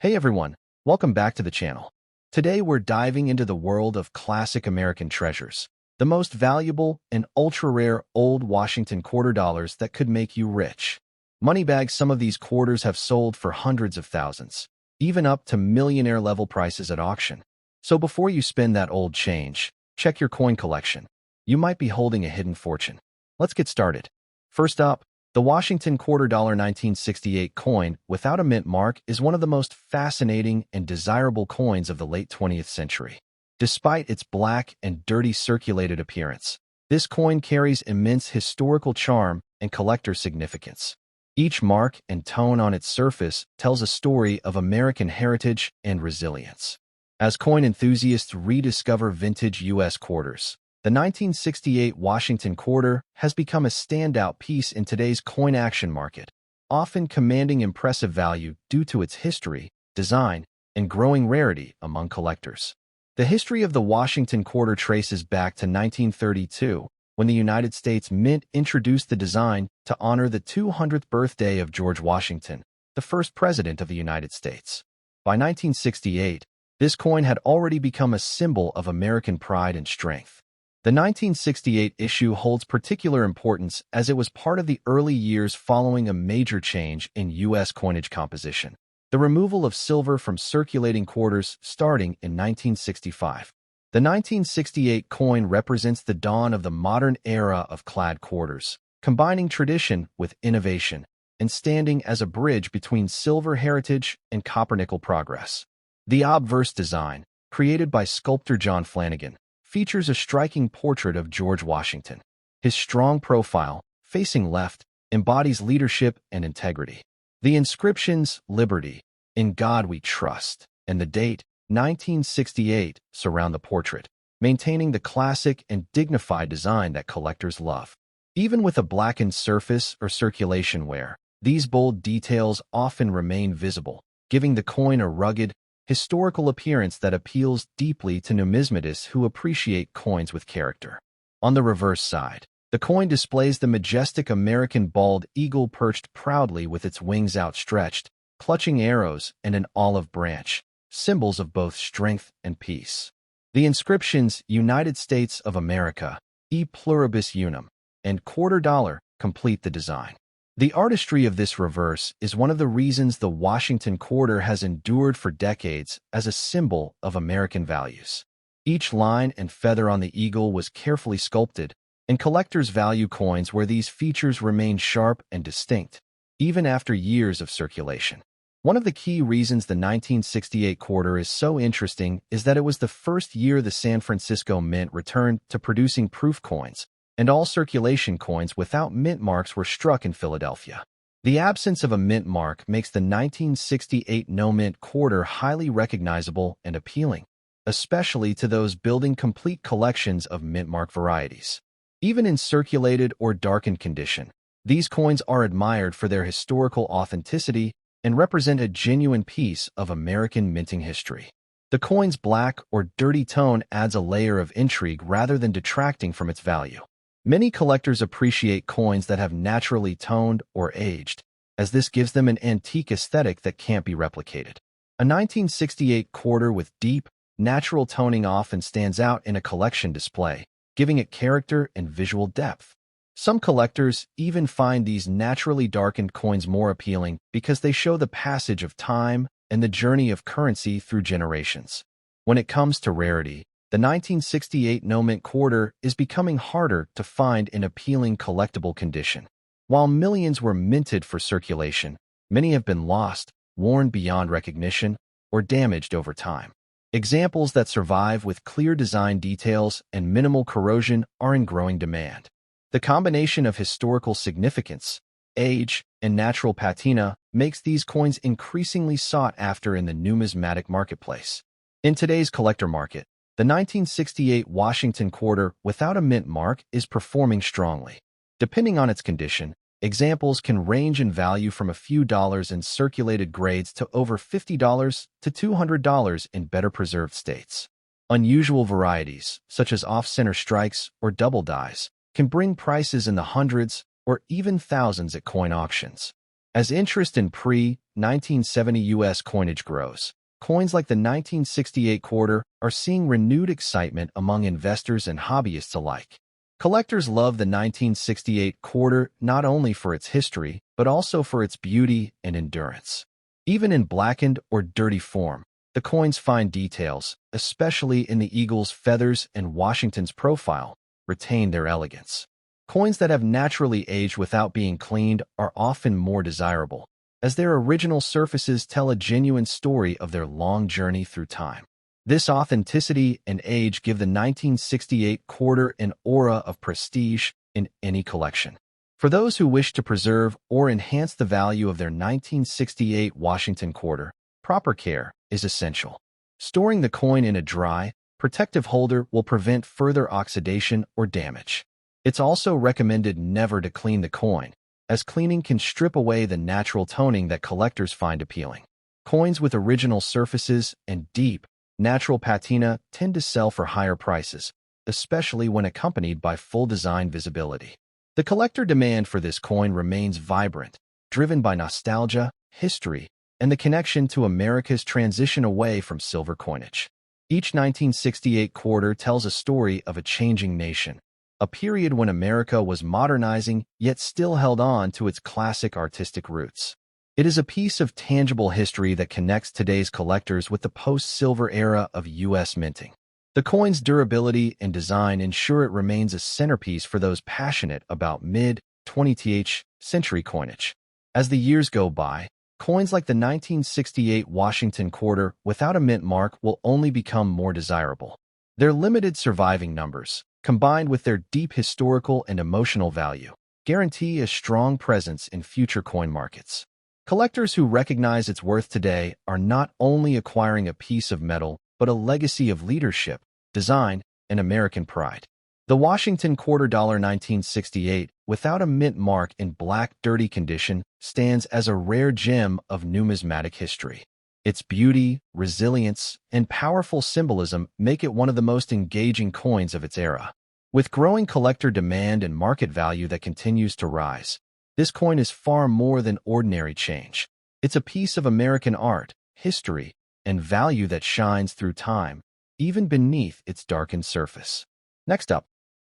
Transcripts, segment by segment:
Hey everyone, welcome back to the channel. Today we're diving into the world of classic American treasures, the most valuable and ultra-rare old Washington quarter dollars that could make you rich. Moneybags, some of these quarters have sold for hundreds of thousands, even up to millionaire-level prices at auction. So before you spend that old change, check your coin collection. You might be holding a hidden fortune. Let's get started. First up, the Washington quarter dollar 1968 coin without a mint mark is one of the most fascinating and desirable coins of the late 20th century. Despite its black and dirty circulated appearance, this coin carries immense historical charm and collector significance. Each mark and tone on its surface tells a story of American heritage and resilience. As coin enthusiasts rediscover vintage U.S. quarters, the 1968 Washington quarter has become a standout piece in today's coin action market, often commanding impressive value due to its history, design, and growing rarity among collectors. The history of the Washington quarter traces back to 1932, when the United States Mint introduced the design to honor the 200th birthday of George Washington, the first president of the United States. By 1968, this coin had already become a symbol of American pride and strength. The 1968 issue holds particular importance as it was part of the early years following a major change in U.S. coinage composition, the removal of silver from circulating quarters starting in 1965. The 1968 coin represents the dawn of the modern era of clad quarters, combining tradition with innovation and standing as a bridge between silver heritage and copper-nickel progress. The obverse design, created by sculptor John Flanagan, features a striking portrait of George Washington. His strong profile, facing left, embodies leadership and integrity. The inscriptions, "Liberty," "In God We Trust," and the date, 1968, surround the portrait, maintaining the classic and dignified design that collectors love. Even with a blackened surface or circulation wear, these bold details often remain visible, giving the coin a rugged, historical appearance that appeals deeply to numismatists who appreciate coins with character. On the reverse side, the coin displays the majestic American bald eagle perched proudly with its wings outstretched, clutching arrows and an olive branch, symbols of both strength and peace. The inscriptions "United States of America," "E Pluribus Unum," and "Quarter Dollar" complete the design. The artistry of this reverse is one of the reasons the Washington quarter has endured for decades as a symbol of American values. Each line and feather on the eagle was carefully sculpted, and collectors value coins where these features remain sharp and distinct, even after years of circulation. One of the key reasons the 1968 quarter is so interesting is that it was the first year the San Francisco Mint returned to producing proof coins, and all circulation coins without mint marks were struck in Philadelphia. The absence of a mint mark makes the 1968 no-mint quarter highly recognizable and appealing, especially to those building complete collections of mint mark varieties. Even in circulated or darkened condition, these coins are admired for their historical authenticity and represent a genuine piece of American minting history. The coin's black or dirty tone adds a layer of intrigue rather than detracting from its value. Many collectors appreciate coins that have naturally toned or aged, as this gives them an antique aesthetic that can't be replicated. A 1968 quarter with deep, natural toning often stands out in a collection display, giving it character and visual depth. Some collectors even find these naturally darkened coins more appealing because they show the passage of time and the journey of currency through generations. When it comes to rarity, the 1968 no-mint quarter is becoming harder to find in appealing collectible condition. While millions were minted for circulation, many have been lost, worn beyond recognition, or damaged over time. Examples that survive with clear design details and minimal corrosion are in growing demand. The combination of historical significance, age, and natural patina makes these coins increasingly sought after in the numismatic marketplace. In today's collector market, the 1968 Washington quarter without a mint mark is performing strongly. Depending on its condition, examples can range in value from a few dollars in circulated grades to over $50 to $200 in better preserved states. Unusual varieties, such as off-center strikes or double dies, can bring prices in the hundreds or even thousands at coin auctions. As interest in pre-1970 U.S. coinage grows, coins like the 1968 quarter are seeing renewed excitement among investors and hobbyists alike. Collectors love the 1968 quarter not only for its history, but also for its beauty and endurance. Even in blackened or dirty form, the coin's fine details, especially in the eagle's feathers and Washington's profile, retain their elegance. Coins that have naturally aged without being cleaned are often more desirable, as their original surfaces tell a genuine story of their long journey through time. This authenticity and age give the 1968 quarter an aura of prestige in any collection. For those who wish to preserve or enhance the value of their 1968 Washington quarter, proper care is essential. Storing the coin in a dry, protective holder will prevent further oxidation or damage. It's also recommended never to clean the coin, as cleaning can strip away the natural toning that collectors find appealing. Coins with original surfaces and deep, natural patina tend to sell for higher prices, especially when accompanied by full design visibility. The collector demand for this coin remains vibrant, driven by nostalgia, history, and the connection to America's transition away from silver coinage. Each 1968 quarter tells a story of a changing nation, a period when America was modernizing yet still held on to its classic artistic roots. It is a piece of tangible history that connects today's collectors with the post-silver era of U.S. minting. The coin's durability and design ensure it remains a centerpiece for those passionate about mid-20th century coinage. As the years go by, coins like the 1968 Washington quarter without a mint mark will only become more desirable. Their limited surviving numbers, combined with their deep historical and emotional value, guarantee a strong presence in future coin markets. Collectors who recognize its worth today are not only acquiring a piece of metal, but a legacy of leadership, design, and American pride. The Washington quarter dollar 1968, without a mint mark in black, dirty condition, stands as a rare gem of numismatic history. Its beauty, resilience, and powerful symbolism make it one of the most engaging coins of its era. With growing collector demand and market value that continues to rise, this coin is far more than ordinary change. It's a piece of American art, history, and value that shines through time, even beneath its darkened surface. Next up,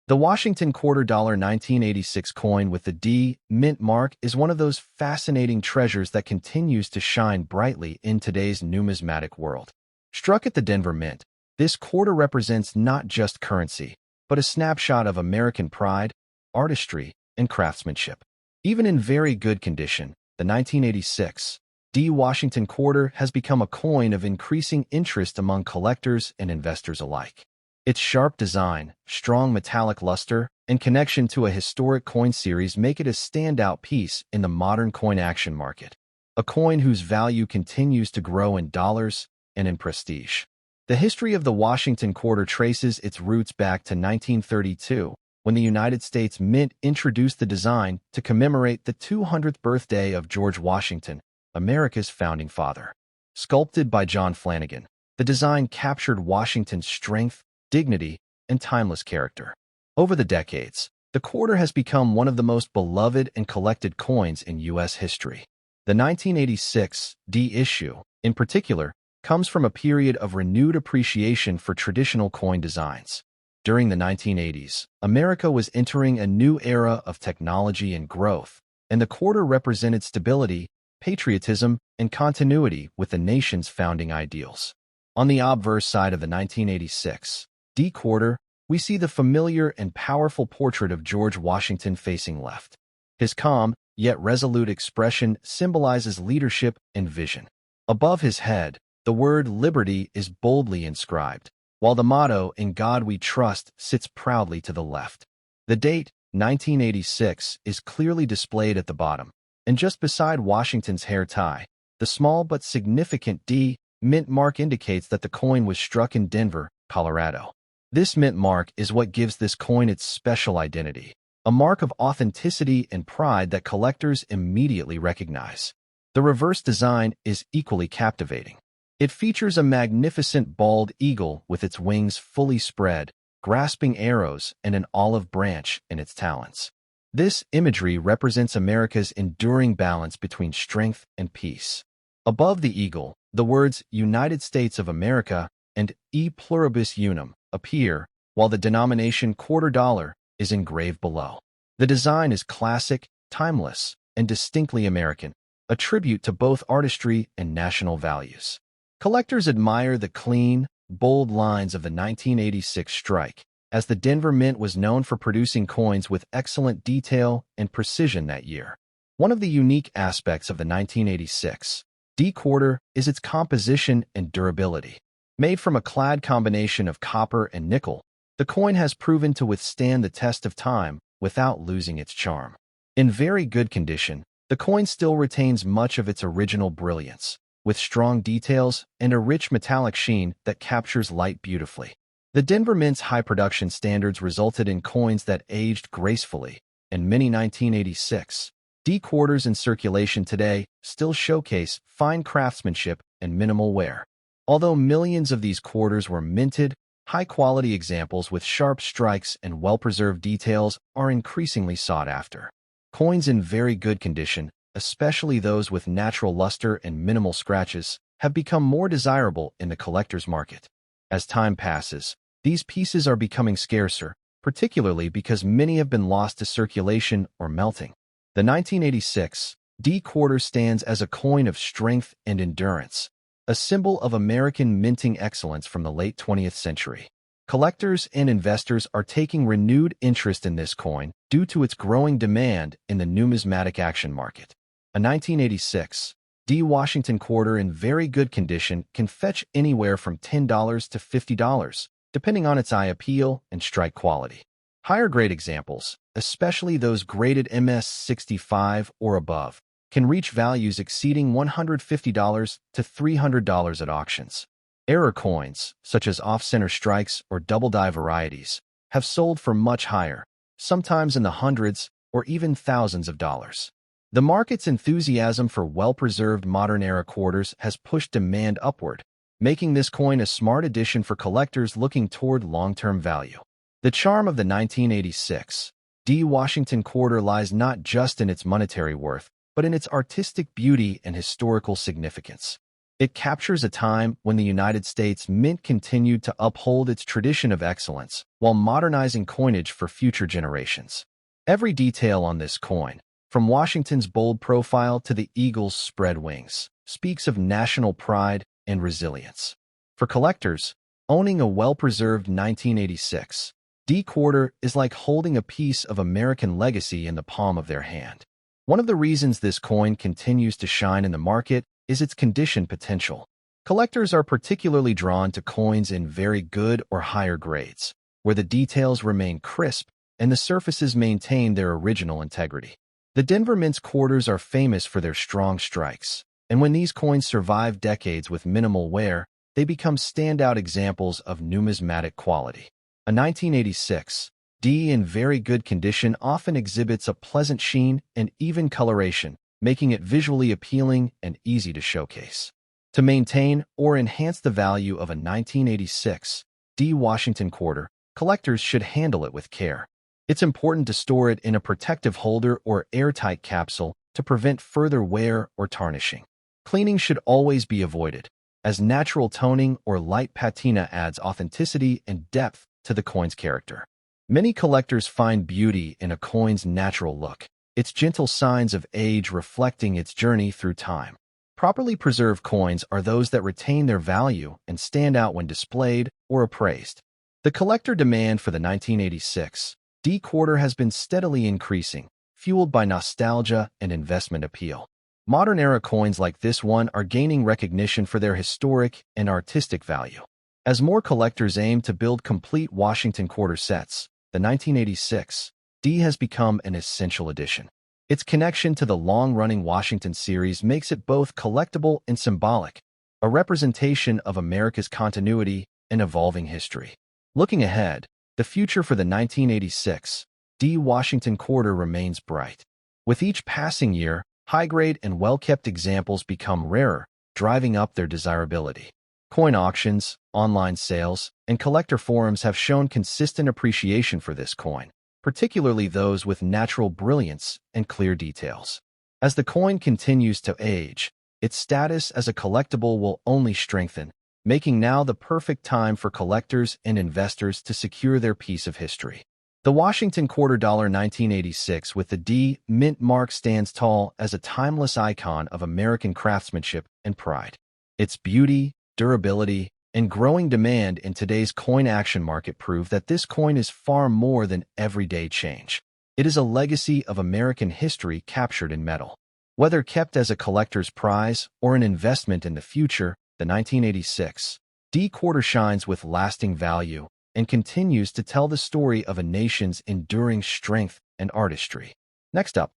the Washington quarter dollar 1986 coin with the D mint mark is one of those fascinating treasures that continues to shine brightly in today's numismatic world. Struck at the Denver Mint, this quarter represents not just currency, but a snapshot of American pride, artistry, and craftsmanship. Even in very good condition, the 1986 D Washington quarter has become a coin of increasing interest among collectors and investors alike. Its sharp design, strong metallic luster, and connection to a historic coin series make it a standout piece in the modern coin action market, a coin whose value continues to grow in dollars and in prestige. The history of the Washington quarter traces its roots back to 1932, when the United States Mint introduced the design to commemorate the 200th birthday of George Washington, America's founding father. Sculpted by John Flanagan, the design captured Washington's strength, dignity, and timeless character. Over the decades, the quarter has become one of the most beloved and collected coins in U.S. history. The 1986 D issue, in particular, comes from a period of renewed appreciation for traditional coin designs. During the 1980s, America was entering a new era of technology and growth, and the quarter represented stability, patriotism, and continuity with the nation's founding ideals. On the obverse side of the 1986 D quarter, we see the familiar and powerful portrait of George Washington facing left. His calm, yet resolute expression symbolizes leadership and vision. Above his head, the word liberty is boldly inscribed, while the motto, "In God We Trust," sits proudly to the left. The date, 1986, is clearly displayed at the bottom, and just beside Washington's hair tie, the small but significant D mint mark indicates that the coin was struck in Denver, Colorado. This mint mark is what gives this coin its special identity, a mark of authenticity and pride that collectors immediately recognize. The reverse design is equally captivating. It features a magnificent bald eagle with its wings fully spread, grasping arrows and an olive branch in its talons. This imagery represents America's enduring balance between strength and peace. Above the eagle, the words United States of America and E pluribus unum appear, while the denomination quarter dollar is engraved below. The design is classic, timeless, and distinctly American, a tribute to both artistry and national values. Collectors admire the clean, bold lines of the 1986 strike, as the Denver Mint was known for producing coins with excellent detail and precision that year. One of the unique aspects of the 1986 D quarter is its composition and durability. Made from a clad combination of copper and nickel, the coin has proven to withstand the test of time without losing its charm. In very good condition, the coin still retains much of its original brilliance, with strong details and a rich metallic sheen that captures light beautifully. The Denver Mint's high production standards resulted in coins that aged gracefully, and many 1986 D quarters in circulation today still showcase fine craftsmanship and minimal wear. Although millions of these quarters were minted, high-quality examples with sharp strikes and well-preserved details are increasingly sought after. Coins in very good condition, especially those with natural luster and minimal scratches, have become more desirable in the collector's market. As time passes, these pieces are becoming scarcer, particularly because many have been lost to circulation or melting. The 1986 D quarter stands as a coin of strength and endurance, a symbol of American minting excellence from the late 20th century. Collectors and investors are taking renewed interest in this coin due to its growing demand in the numismatic action market. A 1986 D Washington quarter in very good condition can fetch anywhere from $10 to $50, depending on its eye appeal and strike quality. Higher-grade examples, especially those graded MS-65 or above, can reach values exceeding $150 to $300 at auctions. Error coins, such as off-center strikes or double-die varieties, have sold for much higher, sometimes in the hundreds or even thousands of dollars. The market's enthusiasm for well-preserved modern-era quarters has pushed demand upward, making this coin a smart addition for collectors looking toward long-term value. The charm of the 1986 D Washington quarter lies not just in its monetary worth, but in its artistic beauty and historical significance. It captures a time when the United States Mint continued to uphold its tradition of excellence while modernizing coinage for future generations. Every detail on this coin, from Washington's bold profile to the eagle's spread wings, speaks of national pride and resilience. For collectors, owning a well-preserved 1986 D quarter is like holding a piece of American legacy in the palm of their hand. One of the reasons this coin continues to shine in the market is its condition potential. Collectors are particularly drawn to coins in very good or higher grades, where the details remain crisp and the surfaces maintain their original integrity. The Denver Mint's quarters are famous for their strong strikes, and when these coins survive decades with minimal wear, they become standout examples of numismatic quality. A 1986 D in very good condition often exhibits a pleasant sheen and even coloration, making it visually appealing and easy to showcase. To maintain or enhance the value of a 1986 D Washington quarter, collectors should handle it with care. It's important to store it in a protective holder or airtight capsule to prevent further wear or tarnishing. Cleaning should always be avoided, as natural toning or light patina adds authenticity and depth to the coin's character. Many collectors find beauty in a coin's natural look, its gentle signs of age reflecting its journey through time. Properly preserved coins are those that retain their value and stand out when displayed or appraised. The collector demand for the 1986 D quarter has been steadily increasing, fueled by nostalgia and investment appeal. Modern-era coins like this one are gaining recognition for their historic and artistic value. As more collectors aim to build complete Washington quarter sets, the 1986 D has become an essential addition. Its connection to the long-running Washington series makes it both collectible and symbolic, a representation of America's continuity and evolving history. Looking ahead, the future for the 1986 D Washington quarter remains bright. With each passing year, high-grade and well-kept examples become rarer, driving up their desirability. Coin auctions, online sales, and collector forums have shown consistent appreciation for this coin, particularly those with natural brilliance and clear details. As the coin continues to age, its status as a collectible will only strengthen, making now the perfect time for collectors and investors to secure their piece of history. The Washington Quarter Dollar 1986 with the D mint mark stands tall as a timeless icon of American craftsmanship and pride. Its beauty, durability, and growing demand in today's coin action market prove that this coin is far more than everyday change. It is a legacy of American history captured in metal. Whether kept as a collector's prize or an investment in the future, the 1986 D quarter shines with lasting value and continues to tell the story of a nation's enduring strength and artistry. Next up,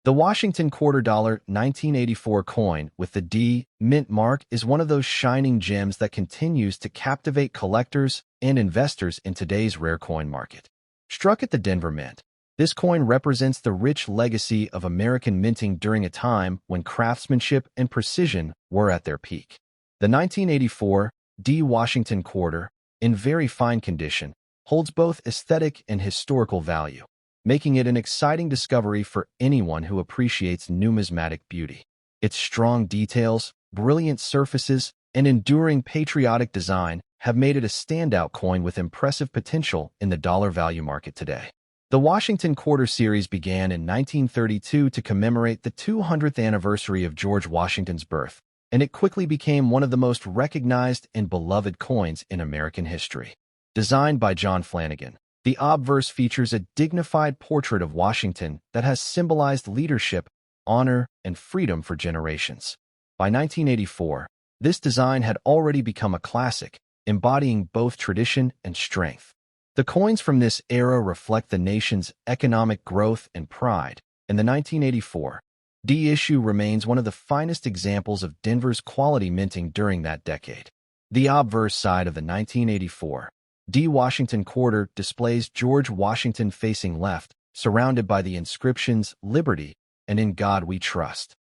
the Washington Quarter Dollar 1984 coin with the D mint mark is one of those shining gems that continues to captivate collectors and investors in today's rare coin market. Struck at the Denver Mint, this coin represents the rich legacy of American minting during a time when craftsmanship and precision were at their peak. The 1984 D Washington Quarter, in very fine condition, holds both aesthetic and historical value, making it an exciting discovery for anyone who appreciates numismatic beauty. Its strong details, brilliant surfaces, and enduring patriotic design have made it a standout coin with impressive potential in the dollar value market today. The Washington Quarter series began in 1932 to commemorate the 200th anniversary of George Washington's birth, and it quickly became one of the most recognized and beloved coins in American history. Designed by John Flanagan, the obverse features a dignified portrait of Washington that has symbolized leadership, honor, and freedom for generations. By 1984, this design had already become a classic, embodying both tradition and strength. The coins from this era reflect the nation's economic growth and pride, and the 1984 D issue remains one of the finest examples of Denver's quality minting during that decade. The obverse side of the 1984 D Washington Quarter displays George Washington facing left, surrounded by the inscriptions "Liberty" and "In God We Trust."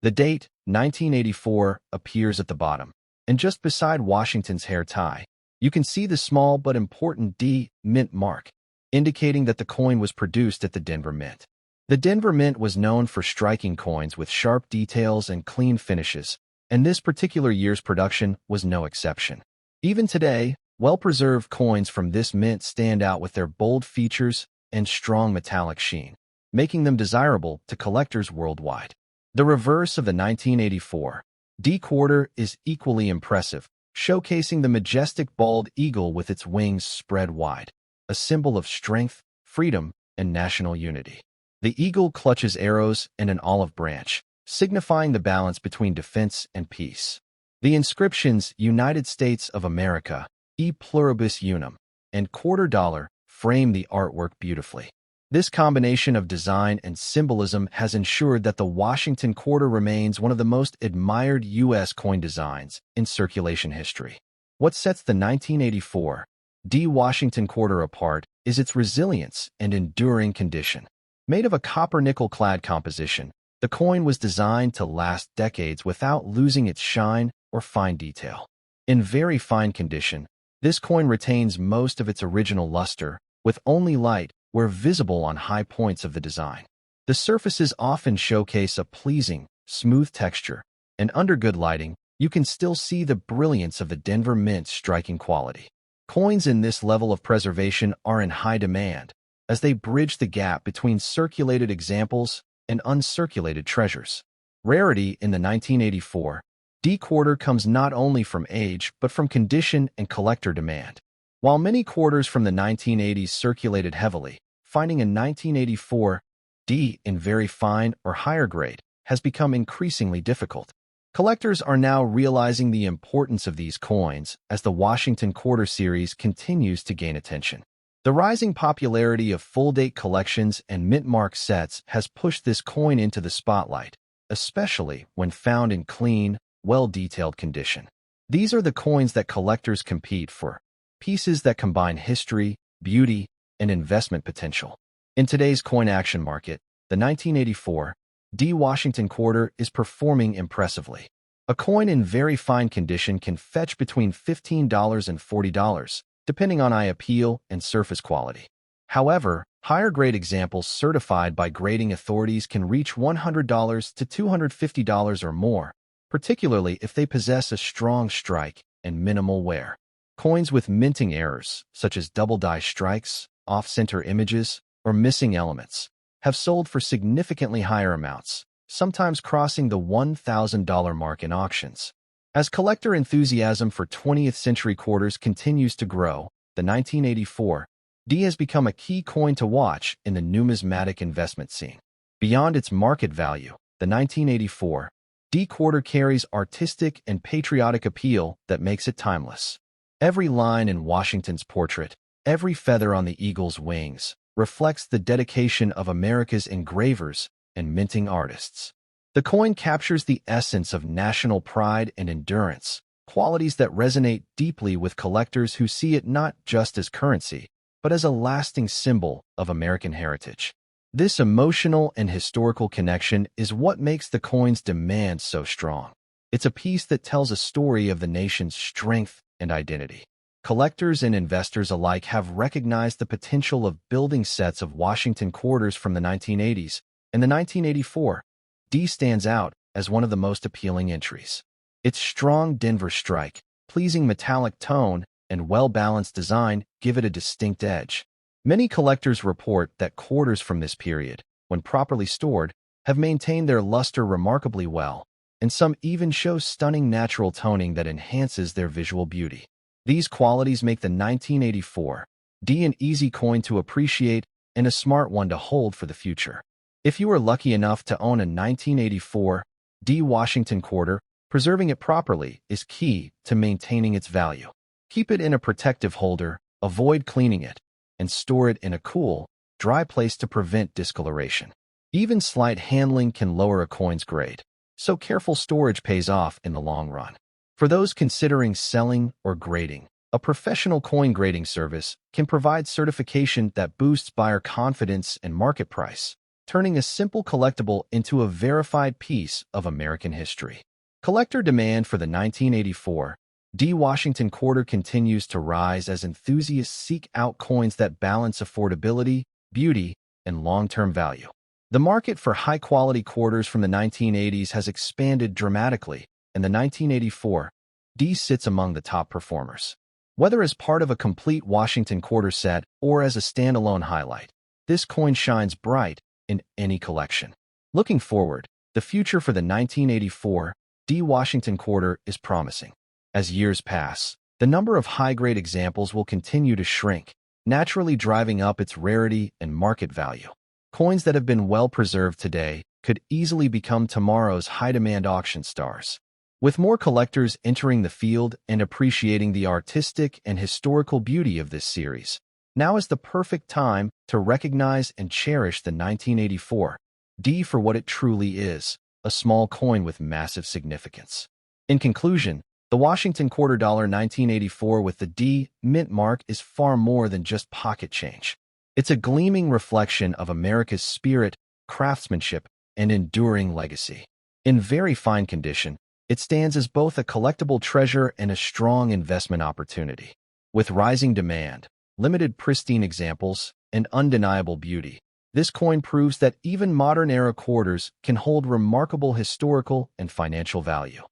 The date, 1984, appears at the bottom, and just beside Washington's hair tie, you can see the small but important D mint mark, indicating that the coin was produced at the Denver Mint. The Denver Mint was known for striking coins with sharp details and clean finishes, and this particular year's production was no exception. Even today, well-preserved coins from this mint stand out with their bold features and strong metallic sheen, making them desirable to collectors worldwide. The reverse of the 1984 D quarter is equally impressive, showcasing the majestic bald eagle with its wings spread wide, a symbol of strength, freedom, and national unity. The eagle clutches arrows and an olive branch, signifying the balance between defense and peace. The inscriptions "United States of America," "E Pluribus Unum," and "Quarter Dollar" frame the artwork beautifully. This combination of design and symbolism has ensured that the Washington Quarter remains one of the most admired U.S. coin designs in circulation history. What sets the 1984 D Washington Quarter apart is its resilience and enduring condition. Made of a copper-nickel-clad composition, the coin was designed to last decades without losing its shine or fine detail. In very fine condition, this coin retains most of its original luster, with only light where visible on high points of the design. The surfaces often showcase a pleasing, smooth texture, and under good lighting, you can still see the brilliance of the Denver Mint's striking quality. Coins in this level of preservation are in high demand, as they bridge the gap between circulated examples and uncirculated treasures. Rarity in the 1984 D quarter comes not only from age but from condition and collector demand. While many quarters from the 1980s circulated heavily, finding a 1984 D in very fine or higher grade has become increasingly difficult. Collectors are now realizing the importance of these coins as the Washington Quarter series continues to gain attention. The rising popularity of full-date collections and mint-mark sets has pushed this coin into the spotlight, especially when found in clean, well-detailed condition. These are the coins that collectors compete for, pieces that combine history, beauty, and investment potential. In today's coin action market, the 1984 D Washington Quarter is performing impressively. A coin in very fine condition can fetch between $15 and $40, depending on eye appeal and surface quality. However, Higher-grade examples certified by grading authorities can reach $100 to $250 or more, particularly if they possess a strong strike and minimal wear. Coins with minting errors, such as double-die strikes, off-center images, or missing elements, have sold for significantly higher amounts, sometimes crossing the $1,000 mark in auctions. As collector enthusiasm for 20th-century quarters continues to grow, the 1984 D has become a key coin to watch in the numismatic investment scene. Beyond its market value, the 1984 D quarter carries artistic and patriotic appeal that makes it timeless. Every line in Washington's portrait, every feather on the eagle's wings, reflects the dedication of America's engravers and minting artists. The coin captures the essence of national pride and endurance, qualities that resonate deeply with collectors who see it not just as currency, but as a lasting symbol of American heritage. This emotional and historical connection is what makes the coin's demand so strong. It's a piece that tells a story of the nation's strength and identity. Collectors and investors alike have recognized the potential of building sets of Washington quarters from the 1980s, and the 1984 D stands out as one of the most appealing entries. Its strong Denver strike, pleasing metallic tone, and well-balanced design give it a distinct edge. Many collectors report that quarters from this period, when properly stored, have maintained their luster remarkably well, and some even show stunning natural toning that enhances their visual beauty. These qualities make the 1984 D an easy coin to appreciate and a smart one to hold for the future. If you are lucky enough to own a 1984 D Washington quarter, preserving it properly is key to maintaining its value. Keep it in a protective holder, avoid cleaning it, and store it in a cool, dry place to prevent discoloration. Even slight handling can lower a coin's grade, so careful storage pays off in the long run. For those considering selling or grading, a professional coin grading service can provide certification that boosts buyer confidence and market price, turning a simple collectible into a verified piece of American history. Collector demand for the 1984 D Washington quarter continues to rise as enthusiasts seek out coins that balance affordability, beauty, and long-term value. The market for high-quality quarters from the 1980s has expanded dramatically, and the 1984 D sits among the top performers. Whether as part of a complete Washington quarter set or as a standalone highlight, this coin shines bright in any collection. Looking forward, the future for the 1984 D Washington quarter is promising. As years pass, the number of high-grade examples will continue to shrink, naturally driving up its rarity and market value. Coins that have been well preserved today could easily become tomorrow's high-demand auction stars. With more collectors entering the field and appreciating the artistic and historical beauty of this series, now is the perfect time to recognize and cherish the 1984 D for what it truly is, a small coin with massive significance. In conclusion, the Washington $quarter 1984 with the D mint mark is far more than just pocket change. It's a gleaming reflection of America's spirit, craftsmanship, and enduring legacy. In very fine condition, it stands as both a collectible treasure and a strong investment opportunity. With rising demand, limited pristine examples, and undeniable beauty, this coin proves that even modern-era quarters can hold remarkable historical and financial value.